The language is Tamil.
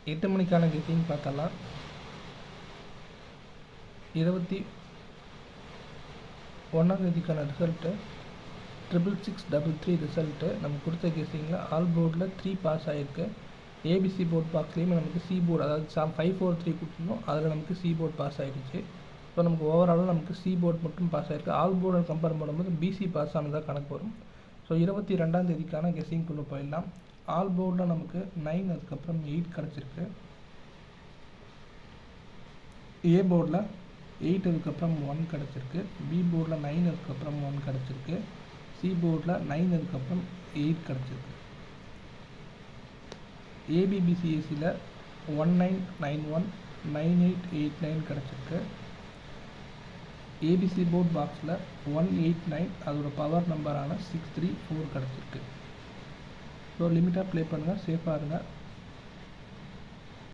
8 மணிக்கான கெஸ்ஸிங் பார்த்தலாம். 21ஆம் தேதிக்கான ரிசல்ட்டு 66633 ரிசல்ட்டு. நம்ம கொடுத்த கெஸ்ஸிங்கில் ஆல் போர்டில் 3 பாஸ் ஆகிருக்கு. ஏபிசி போர்ட் பாக்ஸ்லேயுமே நமக்கு சி போர்டு, அதாவது 543 கொடுத்துருந்தோம், அதில் நமக்கு சி போர்ட் பாஸ் ஆகிடுச்சு. ஸோ நமக்கு ஓவராலாக நமக்கு சி போர்ட் மட்டும் பாஸ் ஆகிருக்கு. ஆல் போர்டை கம்பேர் பண்ணும்போது பிசி பாஸ் ஆனதாக கணக்கு வரும். ஸோ 22ஆம் தேதிக்கான கெஸ்ஸிங்குள்ளே போயிடலாம். ஆல் போர்டில் நமக்கு 9, அதுக்கப்புறம் 8 கிடச்சிருக்கு. ஏ போர்டில் 8, அதுக்கப்புறம் 1 கிடச்சிருக்கு. பி போர்டில் 9, அதுக்கப்புறம் 1 கிடச்சிருக்கு. சி போர்டில் 9, அதுக்கப்புறம் 8 கிடச்சிருக்கு. ஏபிபிசிஎஸ்சியில் 1991 9889 கிடச்சிருக்கு. ஏபிசி போர்ட் பாக்ஸில் 189, அதோட பவர் நம்பரான 634 கிடச்சிருக்கு. ஸோ லிமிட்டாக ப்ளே பண்ணுங்கள், சேஃபாக இருங்க.